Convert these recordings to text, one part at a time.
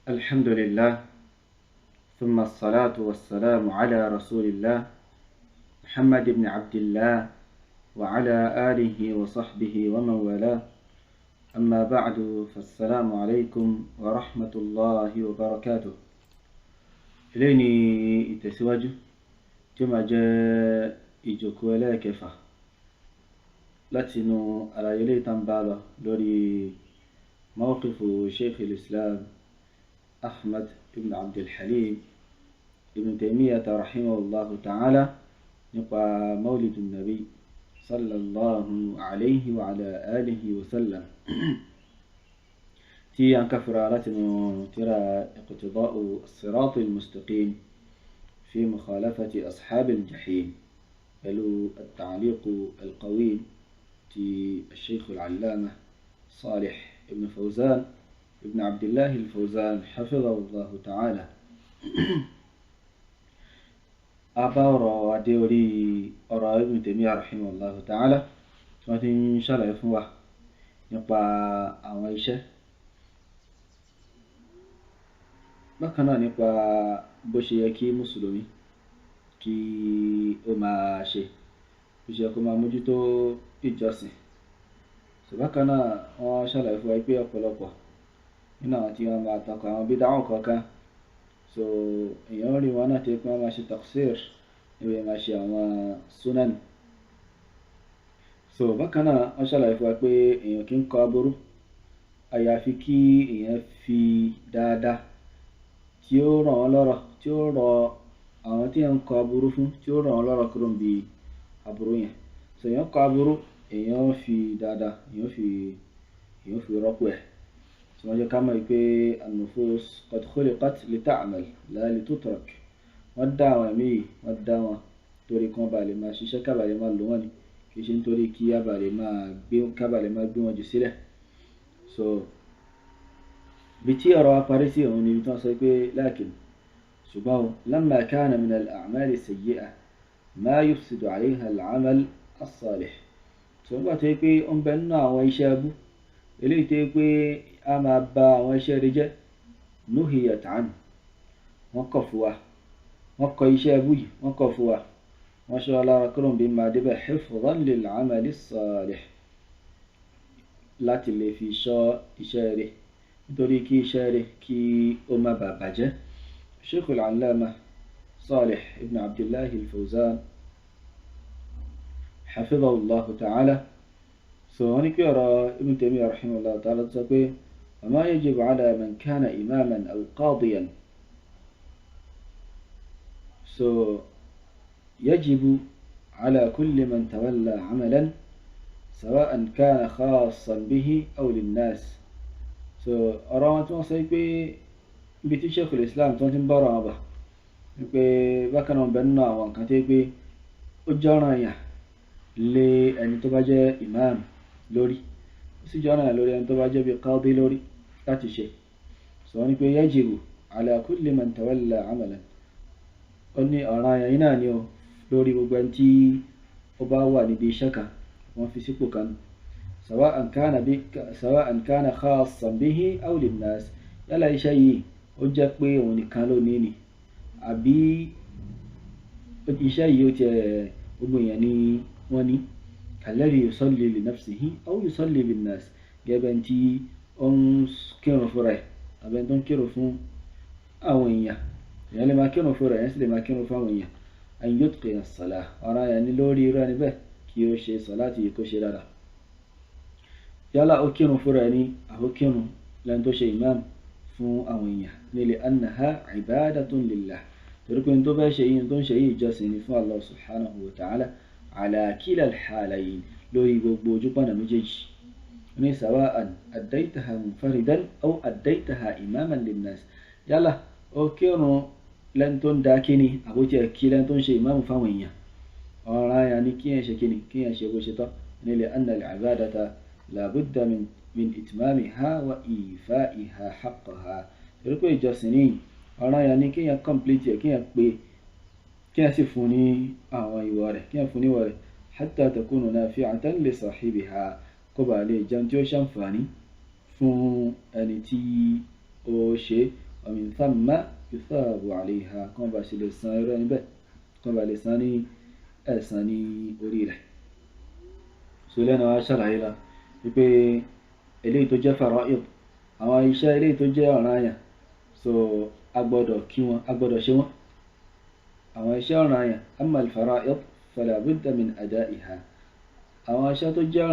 الحمد لله، ثم الصلاة والسلام على رسول الله محمد بن عبد الله وعلى آله وصحبه ومن والاه. أما بعد، فالسلام عليكم ورحمة الله وبركاته. إليني ìtẹ̀síwájú tí ó máa jẹ́ ìjókòó ẹlẹ́ẹ̀kẹfà látinú àlàyé eléyìí tá ń bá lọ lórí mawqifu Sheikh al-Islam Ahmad ibn Abd al-Halim ibn Taymiyyah rahimahullahu ta'ala nípa mawlidu nabi sallallahu alayhi wa ala alihi wa sallam tí a ń kàfìrà látinú tírà iqtida'u as-sirati al-mustaqim في مخالفة أصحاب الجحيم pẹ̀lú التعليق القويم ti الشيخ العلامة صالح ابن فوزان ابن عبد الله الفوزان حفظه الله تعالى. أبارا ديوري أرى ابن تيمية رحمه الله تعالى ثم إن شاء الله يفهم nípa àwọn iṣẹ́ bákan náà nípa bó ṣe yẹ kí mùsùlùmí kí ó máa ṣe bó ṣe yẹ kó máa mójútó ìjọsìn. Bákan náà wọ́n ṣàlàyé fún wa pé ọ̀pọ̀lọpọ̀ nínú àwọn tí wọ́n máa takò àwọn bídáhùn kọ̀ọ̀kan èèyàn rí wọn náà tí wọ́n máa ṣe tafsir níbi máa ṣe àwọn sunan. Bákan náà wọ́n ṣàlàyé fún wa pé èèyàn kì í kọ aburú àyàfi kí èèyàn fi dáadáa tí ó ràn wọ́n lọ́rọ̀, tí ó rọ àwọn tí ń kọ aburú fún, tí ó ràn wọ́n lọ́rọ̀ kúrò níbi aburú yẹn. Èèyàn kọ aburú, èèyàn fi dáadáa, èèyàn fi rọ́pò ẹ̀. Wọ́n jẹ́ ká mọ̀ pé an-nufus qad khuliqat li ta'mal la li tutrak. Wọ́n dá àwọn ẹ̀mí yìí, wọ́n dá wọn torí kí wọ́n bá lè máa ṣiṣẹ́, ká bá lè máa lò wọ́n ni, kì í ṣe nítorí kí ká bá lè máa gbé wọn jù sílẹ̀. بتي أرى فارسي هوني بتنصي لكن سبحان لما كان من الأعمال السيئة ما يفسد عليها العمل الصالح. سبحان تيكي بنا ويشابه إلي تيكي أما با ويشارجة نهيت عنه وقفوا يشابه وقفوا ما شاء الله ركرم بما دب حفظا للعمل الصالح لا تلي في شاء إشاره nítorí kí iṣẹ́ rẹ̀ kí ó má bàa bàjẹ́. Sheikh al-Allama Salih ibn Abdullah al-Fawzan حفظه الله تعالى wọ́n ní pé ọ̀rọ̀ Ibn Taymiyyah rahimahullah ta'ala sọ pé وما يجب على من كان إماما أو قاضيا يجب على كل من تولى عملا سواء كان خاصا به أو للناس. ọ̀rọ̀ wọn tí wọ́n sọ pé ibi tí Sheikh al-Islam tó ti ń bọ̀rọ̀ wọn bà wípé bákan náà bẹ́ẹ̀ nínú àwọn nǹkan tí pé ó jọ́ràn yàn lé ẹni tó bá jẹ́ imam lórí, ó sì jọ́ràn yàn lórí ẹni tó bá jẹ́ bí qadi lórí láti ṣe. Wọ́n ní pé yajibu ala kulli man tawalla amalan, ó ní ọ̀ràn yàn yìí náà ni ó lórí gbogbo ẹni tí ó bá wà níbi iṣẹ́ kan wọ́n fi sípò kan, سواء كان خاصا به أو للناس. yálà iṣẹ́ yìí ó jẹ́ pé òun nìkan ló ní ni àbí iṣẹ́ yìí ó ti gbogbo èèyàn ni wọ́n ní. alladhi yusalli li nafsihi aw yusalli linnas, gẹ́gẹ́ tí ó ń kírun fúnra ẹ̀ àbẹ́ tó ń kírun fún àwọn èèyàn. èèyàn lè máa kírun fúnra ẹ̀, èèyàn sì lè máa kírun fún àwọn èèyàn. an yutqina as-salah, ọ̀ràn yẹn ni lórí irú ẹni bẹ́ẹ̀ kí ó ṣe sàláàtì kó ṣe dáadáa. yálà ó kírun fúnra ẹni àbó kírun lẹ́ni tó ṣe imam fún àwọn èèyàn nílé annaha ibadatun lillah, torí pé tó bẹ́ ṣe yìí tó ń ṣe yìí ìjọsìn ni fún Allah subhanahu wa ta'ala ala kila al-halayn, lórí gbogbo ojúpọ̀nà méjèèjì. ní sawa'an addaytaha munfaridan aw addaytaha imaman linnas, yálà ó kírun lẹ́ni tó ń dá kíni àbótí kí lẹ́ni tó ń ṣe imam fáwọn èèyàn. ọ̀ràn yà ní kíyàn ṣe kíni, kíyàn ṣe bó ṣe tọ́. nílé anna al-ibadata لا بد من إتمامها وإيفائها حقها. torí pé ìjọsìn ní ọ̀ràn yẹn ni kéèyàn complete ẹ̀, kéèyàn pé kéèyàn sì fún ní àwọn ìwọ̀ rẹ̀, kéèyàn fún ní ìwọ̀ rẹ̀ hatta takunu nafi'atan li sahibiha, kó bàa lè jẹun tí ó ṣàǹfààní fún ẹni tí ó ṣe. ومن ثم يثاب عليها كما باسي لسان يراني به كما لساني أساني أريله سولنا واشر عيلا يبقى إليه تجاه فرائض àwọn iṣẹ́ ilé tó jẹ́ ọ̀ranyàn so a gbọ́dọ̀ kí wọn a gbọ́dọ̀ ṣe wọn àwọn iṣẹ́ ọ̀ranyàn amma al-fara'id fala budda min ada'iha àwọn iṣẹ́ tó jẹ́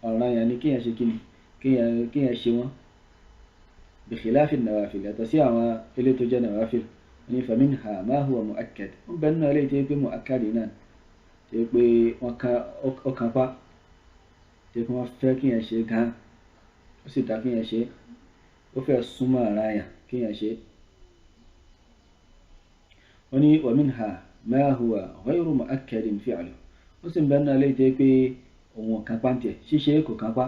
ọ̀ranyàn ni kéèyàn ṣe kíni kéèyàn ṣe wọn bi khilafi an-nawafil yàtọ̀ sí àwọn ilé tó jẹ́ nawafil ní faminha ma huwa mu'akkad ń bẹ nínú ilé tó yẹ pé mu'akkad náà tó yẹ pé wọ́n kan pa tó yẹ pé wọ́n fẹ́ kéèyàn ṣe gan ó sì dá kéèyàn ṣe ó fẹ́ súnmọ́ ọ̀ranyàn kéèyàn ṣe wọ́n ní wa minha ma huwa ghayru mu'akkadin fi'luhu ó sì ń bẹ nínú ilé tó yẹ pé òun kan pa ń tiẹ̀ ṣíṣe kò kan pa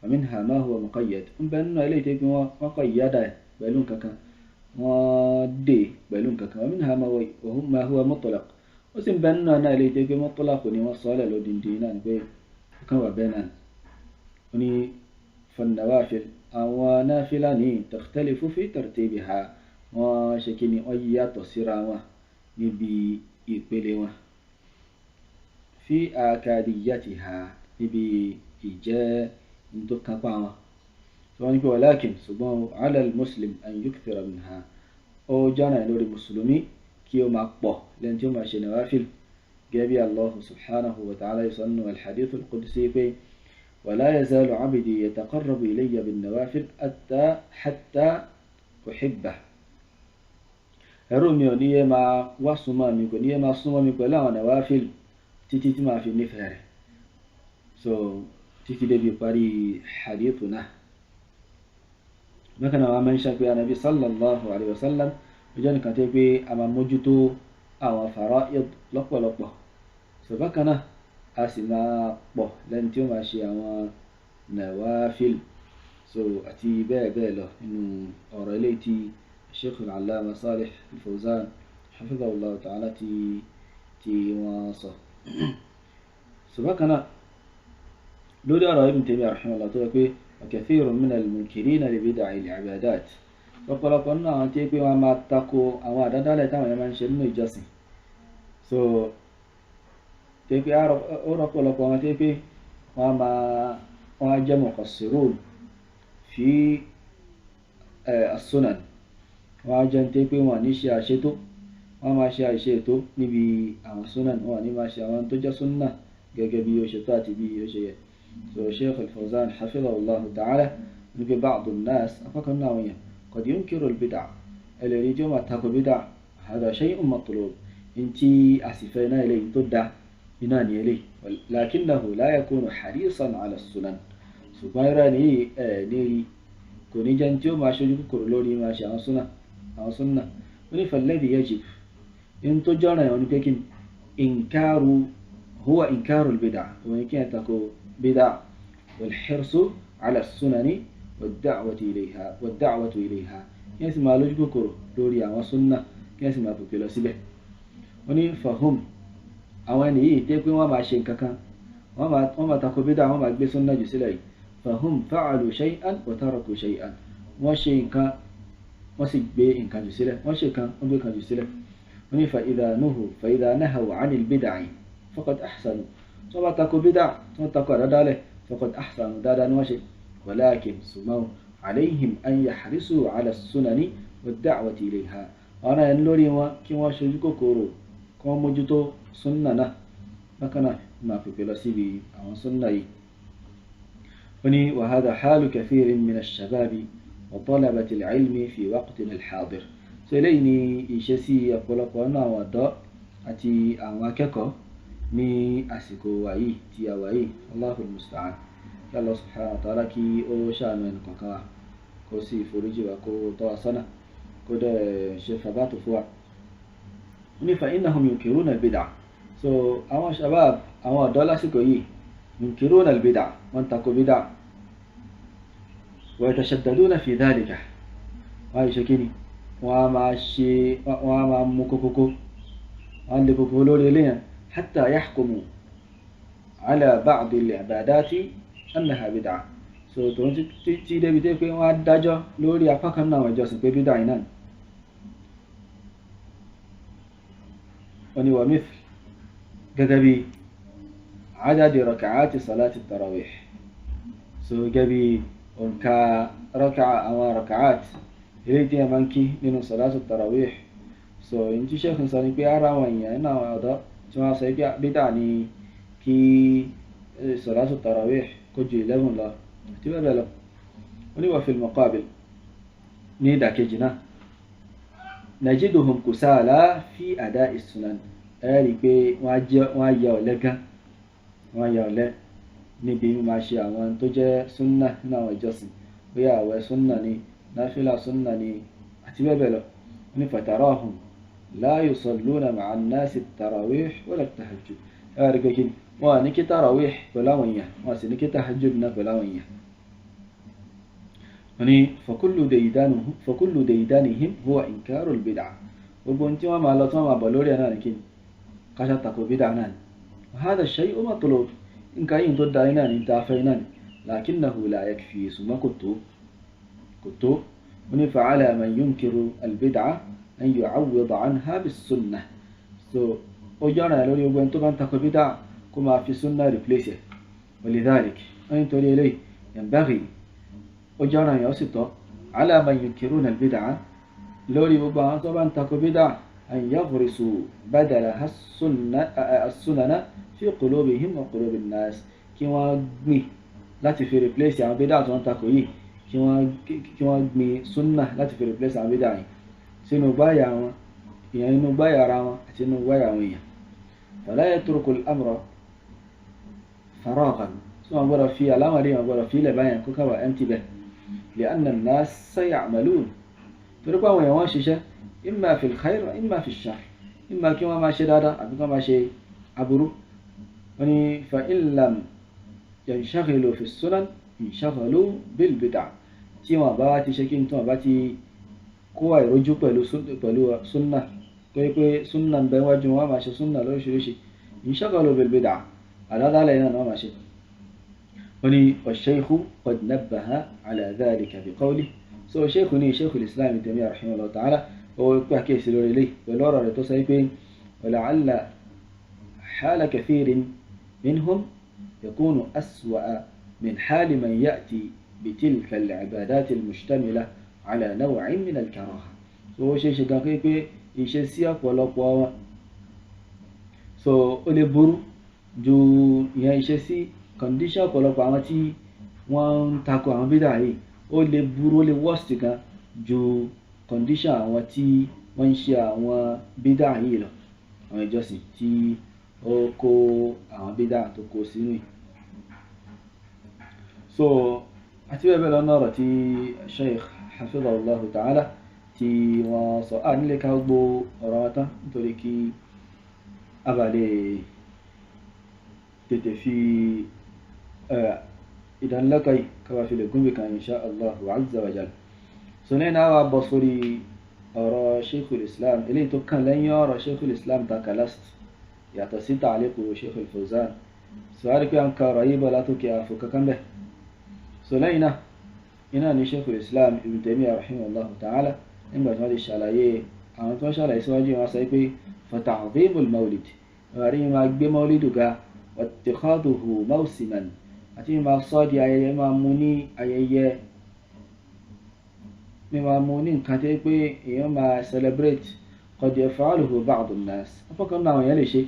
wa minha ma huwa muqayyad ń bẹ nínú ilé tó yẹ pé wọ́n kọ́ ìyáda ẹ̀ pẹ̀lú nǹkan kan wọ́n dè pẹ̀lú nǹkan kan wa minha ma huwa mutlaq ó sì ń bẹ nínú náà ilé tó yẹ pé mutlaq ni wọ́n sọ ọ́ lẹ̀ lódìndí náà ni pé ó kàn wà bẹ́ẹ̀ náà wọ́n ní فالنوافل أو نافلة تختلف في ترتيبها وشكل أي تصيرها نبي إقبلها في أكاديتها نبي إجاء انتقاطها ولكن سبحانه على المسلم أن يكثر منها أو جانا نور المسلمي كيو مقبه لأن يوم عشان نوافل جابي الله سبحانه وتعالى يصنع الحديث القدسي في ولا يزال عبدي يتقرب إلي بالنوافل حتى أحبه ẹrú mi ò ní yé máa wá súnmọ́ mi kò ní yé máa súnmọ́ mi pẹ̀lú àwọn nawafil títí tí máa fi nífẹ̀ẹ́ rẹ̀ so títí débi parí hadithu náà bákan náà wọ́n máa ń ṣàpé anabi sallallahu alayhi wa sallam ọjọ́ nìkan tó pé a máa mójútó àwọn fara'id lọ́pọ̀lọpọ̀ so bákan náà a sì máa pọ̀ lẹ́ni tí ó máa ṣe àwọn nawafil so àti bẹ́ẹ̀ bẹ́ẹ̀ lọ nínú ọ̀rọ̀ eléyìí tí Sheikh al-Allama Salih al-Fawzan hafidhahullah ta'ala tí wọ́n sọ so bákan náà lórí ọ̀rọ̀ Ibn Taymiyyah rahimahullah tó yẹ pé wa kathirun min al-munkirina li bid'i al-ibadat lọ́pọ̀lọpọ̀ nínú àwọn tí pé wọ́n máa tako àwọn àdádálẹ̀ táwọn yẹn máa ń ṣe nínú ìjọsìn so tí pé ó rọ́pọ̀lọpọ̀ wọn tí pé wọ́n á jẹ́ muqassirun fi as-sunan wọ́n á jẹ́ tí pé wọ́n ní ṣe àṣetó wọ́n máa ṣe àìṣe ètò níbi àwọn sunan wọ́n ní máa ṣe àwọn tó jẹ́ sunna gẹ́gẹ́ bí ó ṣe tó àti bí ó ṣe yẹ so Sheikh al-Fawzan hafidhahullahu ta'ala ní pé ba'd an-nas afọ́kan náà wọ̀nyẹn qad yunkiru al-bid'a ẹlẹ́rìí tí ó máa tako bid'a hadha shay'un matlub in tí àsìfẹ́ náà eléyìí tó dá iná ní eléyìí lakinnahu la yakunu harisan ala as-sunan ṣùgbọ́n irọ́ ní rí kò ní jẹ́ tí ó máa ṣojú kòkòrò lórí máa ṣe àwọn sunna ó ní falladhi yajib in tó jọ́nà ẹ̀wọ̀n ní pé kí huwa inkaru al-bid'a wọ́n ní kí ẹ̀ tako bid'a wal-hirsu ala as-sunani wad-da'watu ilayha kí ẹ̀ sì máa lójú kòkòrò lórí àwọn sunna kí ẹ̀ sì máa pèpè lọ síbẹ̀ wọ́n ní fahum àwọn ẹni yìí tẹ́ pé wọ́n máa ṣe nǹkan kan wọ́n máa tako bídà wọ́n máa gbé sunna jù sílẹ̀ yìí fahum fa'alu shay'an wa taraku shay'an wọ́n ṣe nǹkan wọ́n sì gbé nǹkan jù sílẹ̀ wọ́n ṣe nǹkan wọ́n gbé nǹkan jù sílẹ̀ wọ́n ní fa idha nahaw 'anil bid'i faqad ahsanu wọ́n bá tako bídà wọ́n tako àdádálẹ̀ faqad ahsanu dáadáa ni wọ́n ṣe walakin sumaw 'alayhim an yahrisu 'ala as-sunani wad-da'wati ilayha ọ̀nà ẹni lórí wọn kí wọ́n ṣojú kòkòrò kí wọ́n mójútó súnnà náà bákan náà máa pèpè lọ síbi àwọn súnnà yìí ó ní wa hadha halu kathirin min ash-shababi wa talabati al-ilmi fi waqtina al-hadir so eléyìí ni ìṣesí ọ̀pọ̀lọpọ̀ nínú àwọn ọ̀dọ́ àti àwọn akẹ́kọ̀ọ́ ní àsìkò wàyí tí a wàyí Allahul musta'an kí Allah subhanahu wa ta'ala kí ó ṣàánú ẹnì kọ̀ọ̀kan wa kó sì foríjì wa kó tọ́ wa sọ́nà kódà ṣe fàbátò fún wa ní fa innahum yunkiruna al-bid'a so àwọn shabab àwọn ọ̀dọ́ lásìkò yìí yunkiruna al-bid'a wọ́n tako bid'a wa yatashaddaduna fi dhalika wọ́n ṣe kíni wọ́n máa mú kókókó wọ́n lè kókó lórí eléyàn hatta yahkumu ala ba'd al-ibadati annaha bid'a so tòun tí débi dé pé wọ́n á dájọ́ lórí apá kan náà àwọn ìjọsìn pé bídà yìí náà ni. wọ́n ní wa mithl gẹ́gẹ́ bí adadi raka'ati salati tarawih, so gẹ́gẹ́ bí òǹkà àwọn raka'at eléyìí tí a máa ń kí nínú salati tarawih. so èyí tí sheikh sọ ni pé ara àwọn èèyàn nínú àwọn ọ̀dọ́ tí wọ́n sọ pé bídà ni kí salati tarawih kó ju 11 lọ àti bẹ́ẹ̀ bẹ́ẹ̀ lọ. wọ́n ní wa fil muqabil ní ìdàkejì náà najiduhum kusala fi ada'i sunan, rí pé wọ́n á yà ọ̀lẹ gan, wọ́n á yà ọ̀lẹ níbi máa ṣe àwọn tó jẹ́ súnnà nínú àwọn ìjọsìn, bóyá àwẹ̀ súnnà ni, náfílà súnnà ni àti bẹ́ẹ̀ bẹ́ẹ̀ lọ. wọ́n ní fatarahum la yusalluna ma'a an-nasi at-tarawih wala at-tahajjud, rí pé kí wọ́n ní kí tarawih pẹ̀lú àwọn èèyàn, wọ́n sì ní kí tahajjud náà pẹ̀lú àwọn èèyàn. wọ́n ní fakullu daydanihim huwa inkarul bid'ah, gbogbo tí wọ́n máa lọ tí wọ́n máa bọ̀ lórí ẹ̀ náà ní kí kasha tako bid'ah náà ni. وهذا الشيء مطلوب إن كاين ضد عينان تافينان لكنه لا يكفي ثم كتب فعلى من ينكر البدعة أن يعوض عنها بالسنة. so وجانا لو يبغى طبعا تاكل بدعة كما في السنة replace. ولذلك أن تولي إليه ينبغي وجانا يوسطه على من ينكرون البدعة لو يبغى طبعا تاكل بدعة أن يغرسوا بدلها السنن في قلوبهم وقلوب الناس، kí wọ́n gbìn láti fi replace àwọn bídà tí wọ́n takò yìí, kí wọ́n gbìn súnnà láti fi replace àwọn bídà yìí sínú gbáyà wọn, ìyẹn inú gbáyà ara wọn àti inú gbáyà àwọn èèyàn. فلا يترك الأمر فراغا، tí wọ́n gbọ́dọ̀ fi alámọ̀rí wọn gbọ́dọ̀ fi ilẹ̀ báyẹn kó kàwà empty bẹ́ẹ̀. لأن الناس سيعملون، torí pé àwọn èèyàn wọ́n ṣiṣẹ́ إما في الخير وإما في الشر، إما kí wọ́n máa ṣe dáadáa àbí kí wọ́n máa ṣe aburú. wọ́n ní فإن لم ينشغلوا في السنن انشغلوا بالبدع، tí wọ́n bá ti ṣe kí n tí wọ́n bá ti kó àìrójú pẹ̀lú súnnà tó yẹ pé súnnà ń bẹ wájú wọn máa ṣe súnnà lóríṣiríṣi انشغلوا بالبدع àdádálẹ̀ náà wọ́n máa ṣe. wọ́n ní والشيخ قد نبه على ذلك بقوله، so sheikh ní sheikhul islam Ibn Taymiyyah rahimahullah ta'ala ó pé àkíyèsí lórí ilé pẹ̀lú ọ̀rọ̀ rẹ̀ tó sọ pé ولعل حال كثير منهم يكون أسوأ من حال من يأتي بتلك العبادات المشتملة على نوع من الكراهة. so ṣe gan pé iṣẹ́ sí ọ̀pọ̀lọpọ̀ wọn so ó lè burú ju ìyẹn iṣẹ́ sí condition ọ̀pọ̀lọpọ̀ àwọn tí wọ́n ń takò àwọn bídà yìí, ó lè burú, ó lè worst gan ju condition àwọn tí wọ́n ń ṣe àwọn bídà yìí lọ, àwọn ìjọsìn tí ó kó àwọn bídà tó kó sínú yìí. so àti bẹ́ẹ̀ bẹ́ẹ̀ lọ́nà ọ̀rọ̀ tí sheikh hafidhahullahu ta'ala tí wọ́n sọ nílé ká gbogbo ọ̀rọ̀ wọn tán nítorí kí a bá lè tètè fi ìdánilẹ́kọ̀ọ́ yìí ká bá fi lè gúnbì kan insha Allahu azza wa jal. so ní náà wà bọ̀ sórí ọ̀rọ̀ sheikhul islam eléyìí tó kàn lẹ́yìn ọ̀rọ̀ sheikhul islam taka last yàtọ̀ sí ta'liqu sheikhul fawzan. so a rí pé à ń ka ọ̀rọ̀ yìí bọ̀ látòkè àfò kankan bẹ́ẹ̀. so lẹ́yìn náà iná ní sheikhul islam Ibn Taymiyyah rahimahullah ta'ala nígbà tí wọ́n ti ṣàlàyé àwọn tó ń ṣàlàyé síwájú wọn sọ pé fata'dhimul mawlid, wọ́n rí máa gbé mawlidu ga wattikhaduhu mawsiman, àti máa sọ di ayẹyẹ, máa mú ní ayẹyẹ, máa mú ní nǹkan tí pé èèyàn máa celebrate. qad yaf'aluhu ba'du an-nas, afọ́kan náà àwọn èèyàn lè ṣe.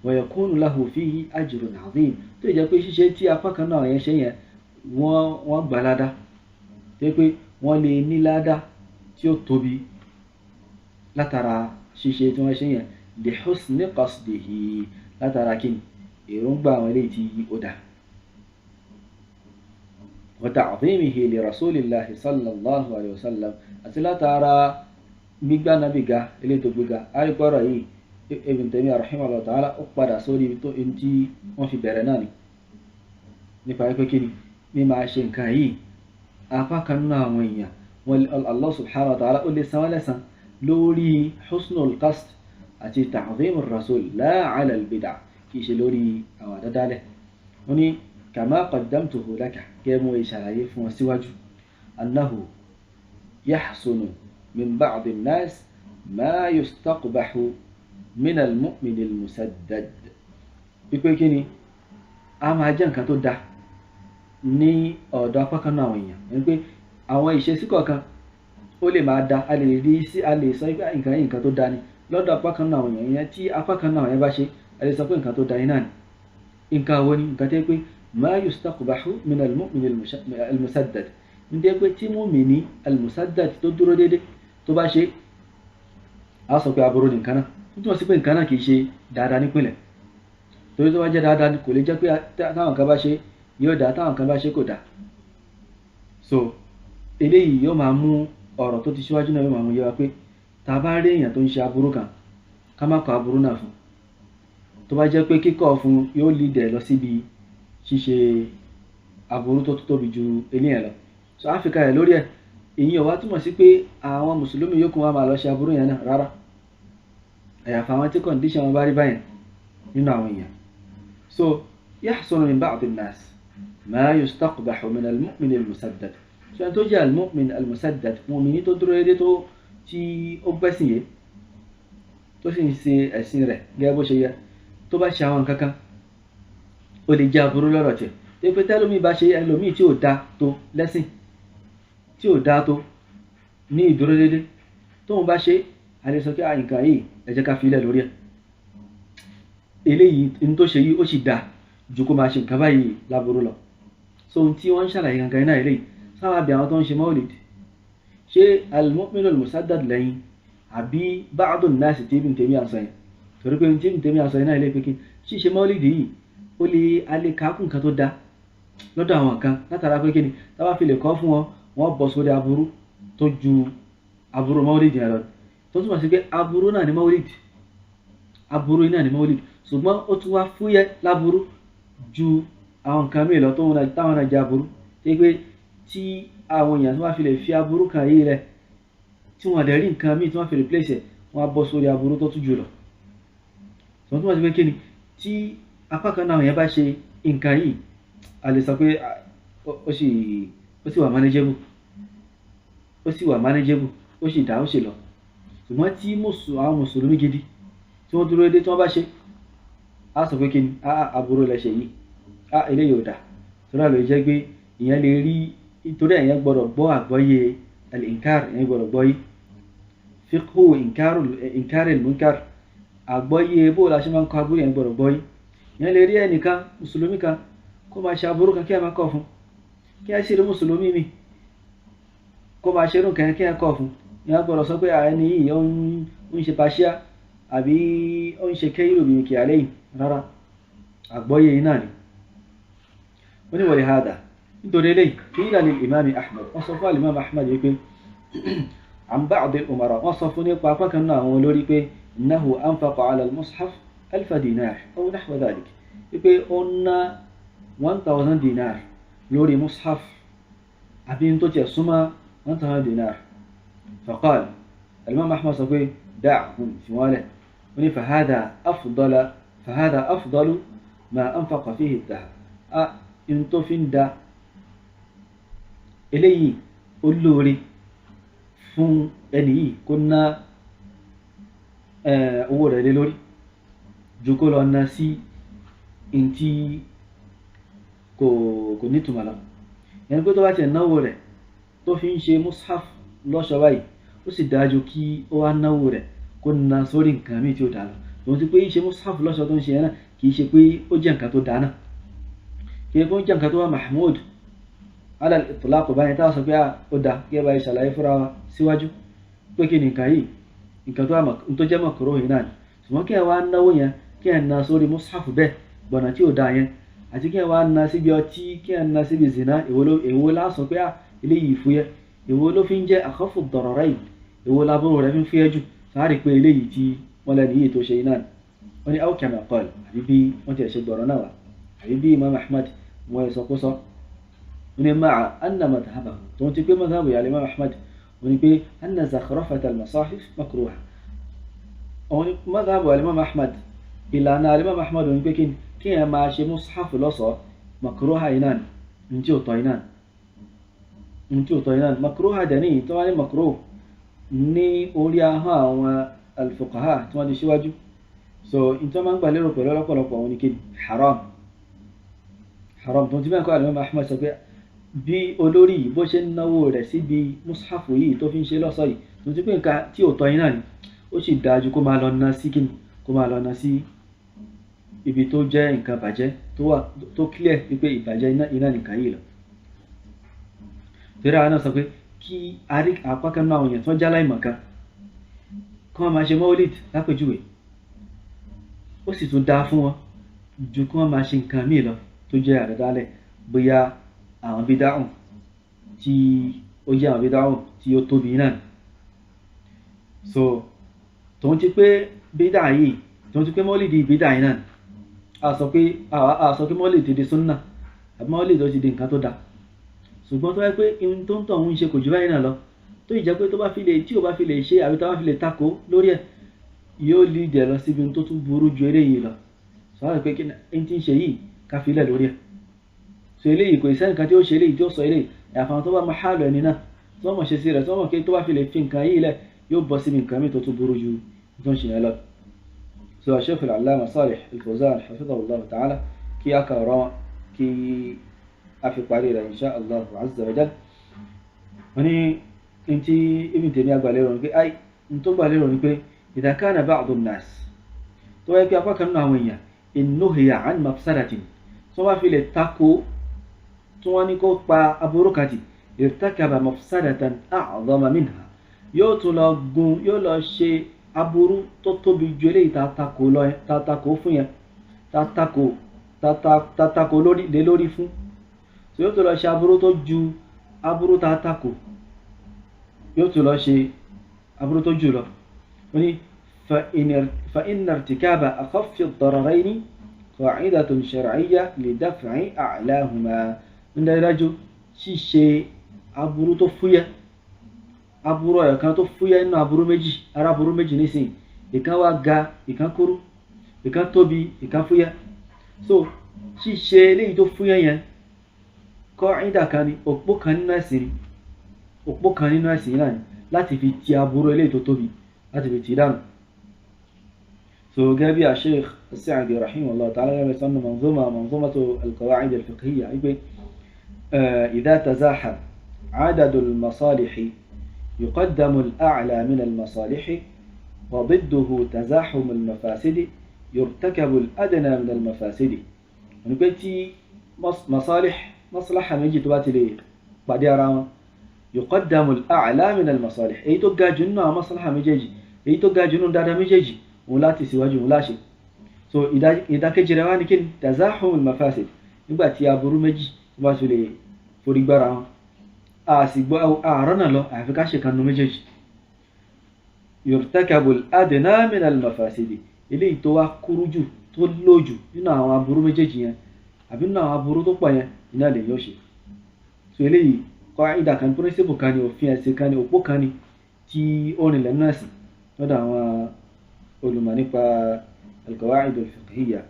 wa yakunu lahu fihi ajrun 'azim, tó jẹ́ pé ṣíṣe tí afọ́kan náà yẹn ṣe yẹn wọ́n gbà ládá, tó pé wọ́n lè ní ládá tí ó tóbi látara ṣíṣe tí wọ́n ṣe yẹn li husni qasdihi, látara kí èròǹgbà àwọn eléyìí tí ó dá. wa ta'zimihi li rasulillahi sallallahu alayhi wa sallam, àti látara gbígbá nàbì ga eléyìí tó gbéga. àríkọ́rọ̀ yìí Ibn Taymiyyah rahimahullah ta'ala ó padà sórí tó ẹni tí wọ́n fi bẹ̀rẹ̀ náà ni nípa pé kí ni bí máa ṣe nǹkan yìí apá kan nínú àwọn èèyàn wọn Allah subhanahu wa ta'ala ó lè san wọ́n lẹ́san lórí husnul qasd àti ta'zimur rasul la ala al bid'ah, kì í ṣe lórí àwọn àdádálẹ̀. wọ́n ní كما قدمته لك كما يشعر فوسواج أنه يحصل من بعض الناس ما يستقبح من المؤمن المسدد. wípé kí ni a máa jẹ́ nǹkan tó dáa ní ọ̀dọ̀ apá kan náà àwọn èèyàn, ẹni pé àwọn ìṣesí kọ̀ọ̀kan ó lè máa da, a lè rí sí, a lè sọ pé nǹkan yìí nǹkan tó dáa ni lọ́dọ̀ apá kan náà àwọn èèyàn yẹn, tí apá kan náà àwọn yẹn bá ṣe a lè sọ pé nǹkan tó dáa iná ni. nǹkan wo ni nǹkan tẹ́ pé ma yustaqbahu min al-mu'min al-musaddad, ní tẹ́ pé tí mu'mini al-musaddad tó dúró dédé tó bá ṣe a sọ pé aburú ni nǹkan náà, tó túmọ̀ sí pé nǹkan náà kì í ṣe dáadáa nípìnlẹ̀, torí tó bá jẹ́ dáadáa kò lè jẹ́ pé táwọn kan bá ṣe yóò dáa, táwọn kan bá ṣe kò dáa. So eléyìí yóò máa mú ọ̀rọ̀ tó ti ṣíwájú náà yóò máa mú yé wa pé tá a bá rí èèyàn tó ń ṣe aburú kan ká má kọ aburú náà fún, tó bá jẹ́ pé kíkọ̀ fún yóò lead lọ síbi ṣíṣe aburú tó tóbi ju eléyàn lọ. So áfíríkà rẹ̀ lórí ẹ̀ èyí ò wá túmọ̀ sí pé àwọn mùsùlùmí yòókù wọn máa lọ ṣe aburú yẹn náà rárá, àyàfà àwọn tí condition wọn bá rí báyẹn nínú àwọn èèyàn. So yahsunu min ba'd an-nas ma yustaqbahu min al-mu'min al-musaddad. So ẹni tó jẹ́ al-mu'min al-musaddad, mu'mini tó dúró dédé tó tí ó gbẹ́sìn yé tó sì ń ṣe ẹ̀sìn rẹ̀ gẹ́gẹ́ bó ṣe yẹ, tó bá ṣe àwọn kankan ó lè jẹ́ aburú lọ́rọ̀ tẹ̀, tó pé tẹ́lómi bá ṣe ẹlòmíì tí ò dá tó lẹ́sìn, tí ò dá tó ní ìdúró dédé, tóun bá ṣe a lè sọ pé nǹkan yìí ẹ jẹ́ ká fi ilẹ̀ lórí ẹ̀, eléyìí ní tó ṣe yìí ó sì dá ju kó máa ṣe nǹkan báyìí láburú lọ. So ohun tí wọ́n ń ṣàlàyé gangan náà eléyìí sáwọn àbí àwọn tó ń ṣe maulid, ṣé al-mu'min al-musaddad lẹ́yìn àbí ba'd an-nas tí Ibn Taymiyyah sọ yẹn, torí pé tí Ibn Taymiyyah sọ yẹn náà ilé pé kí ṣíṣe maulid yìí ó lè alẹ́ kákùn kan tó dá lọ́dọ̀ àwọn kan látara pé kí ni tá bá fi lè kọ́ fún wọn wọ́n bọ́ sórí aburú tó ju aburú maulid yẹn lọ, tó túmọ̀ sí pé aburú náà ni maulid, aburú náà ni maulid, ṣùgbọ́n ó tún wá fúyẹ́ láburú ju àwọn nǹkan mìíràn lọ táwọn náà jẹ́ aburú, tí pé tí àwọn èèyàn tó wá fi lè fi aburú kan yìí rẹ̀ tí wọ́n dẹ̀ rí nǹkan míì tí wọ́n fi replace ẹ̀, wọ́n á bọ́ sórí aburú tó tún jù lọ. tó túmọ̀ sí pé kí ni tí apá kan náà yẹn bá ṣe nǹkan yìí a lè sọ pé ó sì wà manageable, ó sì wà manageable, ó sì dá ó sì lọ. ṣùgbọ́n tí àwọn mùsùlùmí gidi tí wọ́n dúró dé tí wọ́n bá ṣe á sọ pé kí ni aburú lẹ ṣe yìí, eléyìí ò dá, torí àlọ́ jẹ́ pé ìyẹn lè rí, nítorí ẹ̀yẹn gbọ́dọ̀ gbọ́ àgbọ́yé al-inkar, ẹ̀yẹn gbọ́dọ̀ gbọ́ yìí fiqhu inkar al-munkar, àgbọ́yé bó la ṣe máa ń kọ aburú yẹn gbọ́dọ̀ gbọ́ yìí. ìyẹn lè rí ẹnìkan mùsùlùmí kan kó máa ṣe aburú kan kí ẹ máa kọ̀ fún, kí ẹ sì rí mùsùlùmí mi kó máa ṣe irú kan kí ẹ kọ̀ fún, ìyẹn gbọ́dọ̀ sọ pé ẹni yìí ó ń ṣe pàṣíà àbí ó ń ṣe kéyìrò bí kì í àlẹ́yìn, rárá, àgbọ́yé yìí náà ni. wọ́n ní wọlé hádà nítorí eléyìí kí ìlànà ìmáàmì Ahmad, wọ́n sọ fún al-Imam Ahmad yìí pé an ba'd al-umara, wọ́n sọ fún nípa apá kan náà àwọn olórí pé innahu anfaqa ala al-mushaf 1000 dinar aw nahwa dhalik, wípé ó ná 1000 dinar lórí mushaf àbí tó tiẹ̀ súnmọ́ 1000 dinar. faqala al-Imam Ahmad sọ pé da'hum fi wọ́n lẹ̀, wọ́n ní fahadha afdalu ma anfaqa fihi ad-dahab, in tó fi ń da eléyìí ó lóore fún ẹni yìí kó ná owó rẹ̀ lé lórí ju kó lọ ná sí in tí kò nítumọ̀ lọ. ẹni pé tó bá ti náwó rẹ̀ tó fi ń ṣe mushaf lọ́ṣọ́ báyìí ó sì dájú kí ó wá náwó rẹ̀ kó ná sórí nǹkan míì tí ó dáná, tòun ti pé ṣe mushaf lọ́ṣọ́ tó ń ṣe yẹn náà kì í ṣe pé ó jẹ́ nǹkan tó dáná, kí ẹ kó jẹ́ nǹkan tó wà mahmud ala al-itlaq báyìí táwọn sọ pé ó dá kí ẹ bá ṣàlàyé fúnra wa síwájú pé kí nǹkan yìí nǹkan tó jẹ́ makruh yìí náà ni. ṣùgbọ́n kí ẹ wá náwó yẹn kí ẹ ná sórí mushaf bẹ́ẹ̀ gbọ̀nà tí ò dá yẹn, àti kí ẹ wá ná síbi ọtí, kí ẹ ná síbi zina, èwo lásán pé eléyìí fúyẹ́, èwo ló fi ń jẹ́ akhafu ad-dararayn, èwo lábúrò rẹ̀ fi ń fúyẹ́ jù, sáré pé eléyìí tí wọ́n lẹ́nu yìí tó ṣe yìí náà ni. wọ́n ní aw kama qala, àbí bí wọ́n ti ṣe gbọ̀rọ̀ náà wá, àbí bí Imam Ahmad wọ́n sọ kó sọ. wọ́n ní ma'a anna madhhabahu, tó ń ti pé madhhabu ya Imam Ahmad wọ́n ní pé anna zakhrafata al-masahif makruha. wọ́n ní madhhabu Imam Ahmad, ìlànà Imam Ahmad wọ́n ní pé kí ẹ máa ṣe mushaf lọ́ṣọ̀ọ́ makruha iná ní tí ò tọ́ iná ní tí ò tọ́ iná makruha dẹ̀ ní tí wọ́n ní makruh ní orí ahọ́n àwọn al-fuqaha tí wọ́n ti ṣíwájú so in tí wọ́n máa ń gbà lérò pẹ̀lú ọlọ́pọ̀lọpọ̀ àwọn oníkejì haram tó ti bẹ́ẹ̀ kọ́ Imam Ahmad sọ pé bí olórí yìí bó ṣe ń náwó rẹ̀ síbi mushafu yìí tó fi ń ṣe lọ́sọ̀ yìí tó ti pé nǹkan tí ò tọ́ iná ni ó sì dájú kó máa lọ ná sí kíni kó máa lọ ná sí ibi tó jẹ́ nǹkan bàjẹ́ tó clear wípé ìbàjẹ́ iná nìkan yìí lọ. torí àwọn náà sọ pé kí apákan náà àwọn èèyàn tó jálá ìmọ̀kan kí wọ́n máa ṣe mọ́wólìd lápèjúwe ó sì tún dáa fún wọn ju kí wọ́n máa ṣe nǹkan míì lọ tó jẹ́ àdádálẹ̀ bóyá àwọn bídáhùn tí ó jẹ́ àwọn bídáhùn tí ó tóbi náà. so tòun ti pé bídá yìí tòun ti pé mọ́wólìd bídá yìí náà a sọ pé mọ́wólìd ti di súnnà àbí mọ́wólìd tó ti di nǹkan tó dáa ṣùgbọ́n tó yẹ pé ihun tó ń tọ̀ ń ṣe kò jù báyìí náà lọ tó ìjẹ́ pé tí ó bá fi lè ṣe àbí tó bá fi lè takò lórí ẹ̀ yóò lè dẹ̀ lọ síbi tó tún burú ju eléyìí lọ sọ́wọ́n pé kí n ti ń ṣe yìí ká filẹ̀ lórí ẹ̀ so eléyìí kò ìsẹ́ nǹkan tí ó ṣe eléyìí tí ó sọ eléyìí àfàwọn tó bá máa hálò ẹni náà tó mọ̀ ṣe sí rẹ̀ tó mọ̀ pé tó bá fi lè fi nǹkan yìí lẹ̀ yóò bọ́ síbi nǹkan mi tó tún burú ju tó ń ṣe yẹn lọ. so Shaykh al-Allama Salih al-Fawzan hafidhahullah ta'ala kí a kà ọ̀rọ̀ kí a fi parí rẹ̀ insha Allah azza wa jal. wọ́n ní n tí Ibn Taymiyyah gbàlérò ní pé n tó gbàlérò ní pé idha kana ba'du an-nas tó yẹ pé apá kan nínú àwọn èèyàn innuhiya an mafsadatin tó bá fi lè tako tí wọ́n ní kó pa aburú kan tì irtakaba mafsadatan a'zama minha yóò tún lọ yóò lọ ṣe aburú tó tóbi ju eléyìí ta tako fún yẹn ta tako lórí fún so yóò tún lọ ṣe aburú tó ju aburú ta tako yóò tún lọ ṣe aburú tó jù lọ. wọ́n ní فإن ارتكاب أخف الضررين قاعدة شرعية لدفع أعلاهما من dájú ṣíṣe aburú tó fúyẹ́ aburú ọ̀kan tó fúyẹ́ nínú aburú méjì ara aburú méjì nísìn ìkan wá ga ìkan kúrú ìkan tóbi ìkan fúyẹ́ so ṣíṣe eléyìí tó fúyẹ́ yẹn qaida kan ni òpó kan nínú ẹ̀sìn náà ni láti fi ti aburú eléyìí tó tóbi láti fi ti dànù. so gẹ́gẹ́ bí Sheikh As-Sa'di rahimahullah ta'ala gẹ́gẹ́ sọ́nà manzumatu al-qawa'id al-fiqhiyya wípé idha tazaha adadu al-masalih yuqaddamu al-a'la min al-masalih wa ضده تزاحم المفاسد يرتكب الأدنى من المفاسد. wọ́n pé tí maslaha méjì tó bá ti lè pàdé ara wọn yuqaddamu al-a'la min al-masalih èyí tó ga jù nínú àwọn maslaha méjèèjì èyí tó ga jù nínú dáadáa méjèèjì òun láti síwájú òun láṣẹ. so ìdákejì rẹ̀ wá ní kí ni tazahum al-mafasid nígbà tí aburú méjì tó bá ti lè forí gbára wọn a sì gbọ́ àárọ̀ náà lọ àfi ká ṣe kan nínú méjèèjì. yurtakabu al-adna min al-mafasid eléyìí tó wá kúrú jù tó lójú nínú àwọn aburú méjèèjì yẹn àbí nínú àwọn aburú tó pọ̀ yẹn iná lè yóò ṣe. so eléyìí qaida kan principle kan ni òfin ẹ̀sìn kan ni òpó kan ni tí ó rìnlẹ̀ náà sí lọ́dọ̀ àwọn olùmọ̀ nípa al-qawa'id al-fiqhiyya.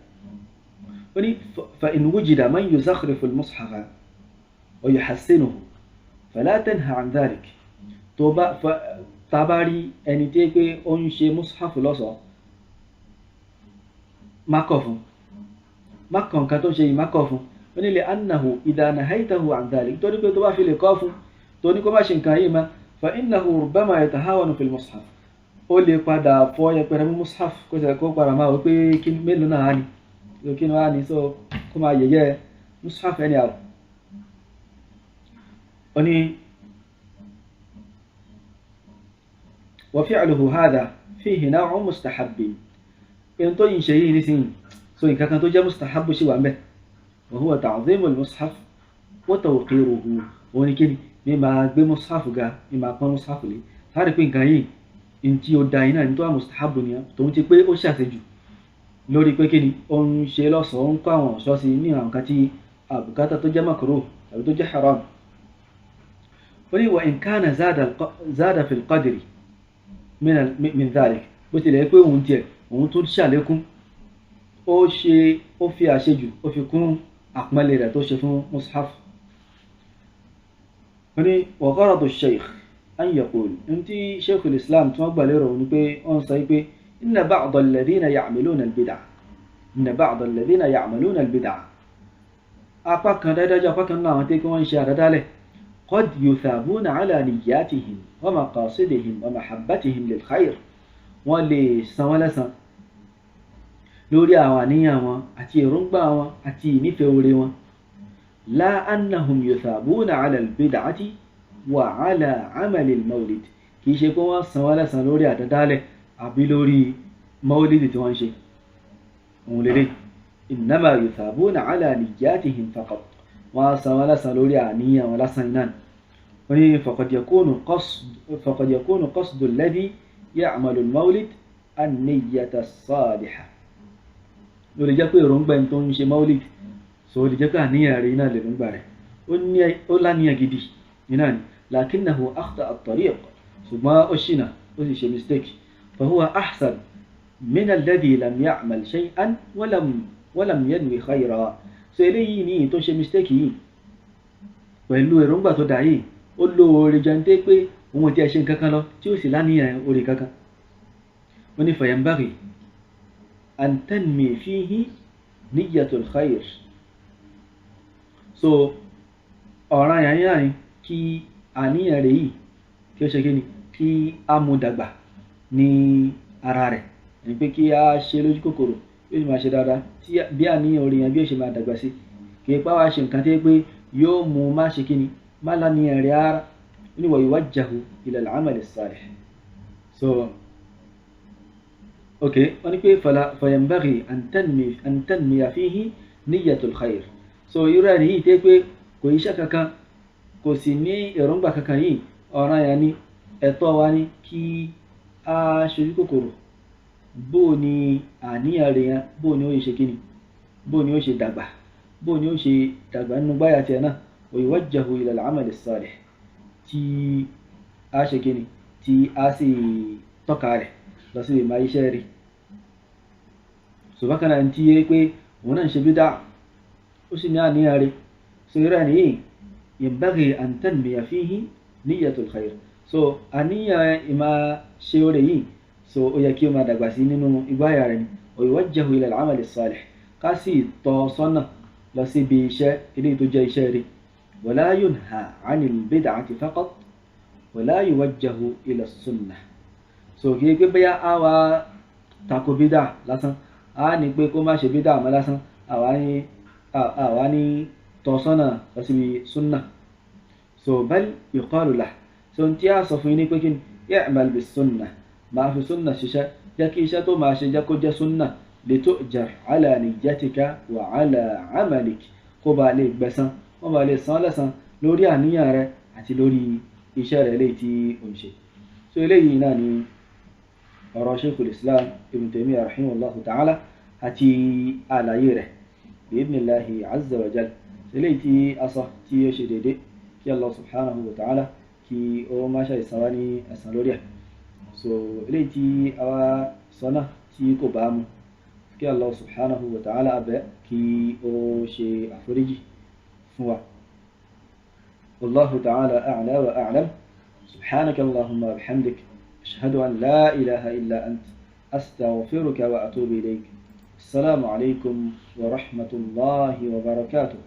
wọ́n ní fa in wujida man yuzakhrifu al-mushafa wa yuhassinuhu fala tanha an dhalik tó bá tabari ẹni tí pé ó ń ṣe mushaf lọ́ṣọ̀ọ́ mákọ̀ fún mákọ̀ nǹkan tó ṣe yìí mákọ̀ fún wọ́n ní li annahu idha nahaytahu an dhalik torí pé tó bá fi lè kọ́ fún tó ní kó má ṣe nǹkan yìí ma fa innahu rubbama yatahawanu fil mushaf ó lè padà fọ́ yẹpẹrẹ mú mushaf kó ṣe kó padà máa wọ pé kí mélòó náà á ní kí ni wá ní so kó máa yẹ̀yẹ́ mushaf ẹni àrùn. wọ́n ní wa fi'luhu hadha fihi naw'un mustahabbin in tó yìn ṣe yìí nísìnyí so nǹkan kan tó jẹ́ mustahabbu ṣì wà mẹ́ wa huwa ta'zimu al-mushaf wa tawqiruhu wọ́n ní kí ni mi máa gbé mushaf ga mi máa pọ́n mushaf lé sáré pé nǹkan yìí in tí ó da iná ní tó wà mustahabbu ni tòun ti pé ó ṣàṣejù lórí pé kí ni ó ń ṣe lọ́sọ̀ọ́ ń kọ́ àwọn ọ̀ṣọ́ sí ní àwọn nǹkan tí àbùkátà tó jẹ́ makruh tàbí tó jẹ́ haram. wọ́n ní wa in kana zada fil qadri min dhalik bó tilẹ̀ pé òun tún ṣàlékún ó fi àṣejù ó fi kún àpọ́nlé rẹ̀ tó ṣe fún mushaf. wọ́n ní wa gharadu shaykh an yaqul ntí sheikhul islam tí wọ́n gbà lérò ní pé wọ́n sọ pé inna ba'da alladhina ya'maluna al-bid'ah inna ba'da alladhina ya'maluna al-bid'ah apá kan dájájá apá kan náà àwọn tí wọ́n ń ṣe àdádálẹ̀ qad yuthabuna ala niyyatihim wa maqasidihim wa mahabbatihim lil khair wọ́n lè san wọ́n lẹ́san lórí àwọn àníyàn wọn àti èròǹgbà wọn àti ìnífẹ̀ẹ́ oore wọn la annahum yuthabuna ala al-bid'ati wa ala amali al-mawlid kìí ṣe pé wọ́n san wọ́n lẹ́san lórí àdádálẹ̀ àbí lórí mawlid tí wọ́n ṣe òun lè rí innama yuthabuna ala niyyatihim faqat wọ́n san wọ́n lẹ́san lórí àníyàn wọn lásán iná wọ́n ní faqad yakunu qasdu alladhi ya'malu al-mawlid an-niyyata as-salihah ló lè jẹ́ pé èròǹgbà ẹni tó ń ṣe mawlid so lè jẹ́ pé àníyàn rẹ̀ iná lè èròǹgbà rẹ̀ ó láníyàn gidi iná ni lakinnahu akhta at-tariq ṣùgbọ́n ó ṣìnà ó sì ṣe mistake fahuwa ahsan min alladhi lam ya'mal shay'an wa lam yanwi khayra so eléyìí ní tó ṣe mistake yìí pẹ̀lú èròǹgbà tó dà yìí ó lóore jẹ́ pé òun ti ẹ̀ ṣe nǹkan kan lọ tí ó sì láníyàn orí kankan wọ́n ní fayanbaghi an tanmi fihi niyyatul khair so ọ̀ràn yàyà ni kí àníyàn rẹ̀ yìí kí ó ṣe kí ni kí a mú dàgbà ní ara rẹ̀ ní pé kí a ṣe lójú kòkòrò yóò sì máa ṣe dáadáa tí bí àníyàn orí yẹn bí ó ṣe máa dàgbà sí kì í pa wá ṣe nǹkan tí pé yóò mú má ṣe kí ni má láníyàn rẹ̀ ara ní wa yuwajjahu ila al-amal as-salih so okay wọ́n ní pé fayanbaghi an tanmiya fihi niyyatul khair so irú ẹni yìí tẹ́ pé kò iṣẹ́ kankan kò sì ní èròǹgbà kankan yìí ọ̀ràn yẹn ni ẹ̀tọ́ wa ní kí a ṣojú kòkòrò bó ni àníyàn rẹ̀ yẹn bó ni ó ṣe kíni bó ni ó ṣe dàgbà bó ni ó ṣe dàgbà nínú gbáyà tiẹ̀ náà wa yuwajjahu ila al-amal as-salih tí a ṣe kíni tí a sì tọ́ka rẹ̀ lọ sí ìmọ̀ iṣẹ́ rí so bákan náà tí yẹ pé òun náà ń ṣe bídà ó sì ní àníyàn rẹ̀ so irú ẹni yìí yanbaghi an tanmiya fihi niyyatul khair so àníyàn ìmọ̀ ṣe oore yìí so ó yẹ kí ó máa dàgbà sí nínú ìgbáyà rẹ̀ ni wa yuwajjahu ila al-amal as-salih ká sì tọ́ sọ́nà lọ sí ibi iṣẹ́ ilé tó jẹ́ iṣẹ́ rí wala yunha 'anil bid'ati faqat wala yuwajjahu ila as-sunnah so kì í pé bóyá a wá tako bídà lásán a ní pé kó má ṣe bídà mọ́ lásán àwa ní tọ́sọ́nà lọ síbi súnnà so bal yuqalu lah so tí a sọ fún yín ní pé kí ni i'mal bis sunnah máa fi súnnà ṣiṣẹ́ jẹ́ kí iṣẹ́ tó máa ṣe jẹ́ kó jẹ́ súnnà litu'jar ala niyyatika wa ala amalik kó ba lè gbẹ̀san wọ́n ba lè san lẹ́san lórí àníyàn rẹ̀ àti lórí iṣẹ́ rẹ̀ léyìí tí ó ń ṣe so eléyìí náà ni ọ̀rọ̀ Sheikhul Islam Ibn Taymiyyah rahimahullahu ta'ala àti àlàyé rẹ̀ bi'idhnillahi azza wa jal eléyìí tí a sọ tí ó ṣe dédé kí Allah subhanahu wa ta'ala kí ó má ṣe ìsanwá ní ẹ̀san lórí ẹ̀ so eléyìí tí a wá sọ náà tí kò bá mu kí Allah subhanahu wa ta'ala abẹ́ kí ó ṣe àforíjì fún wa wallahu ta'ala a'la wa a'lam subhanaka allahumma wa bihamdik أشهد أن لا إله إلا أنت أستغفرك وأتوب إليك السلام عليكم ورحمة الله وبركاته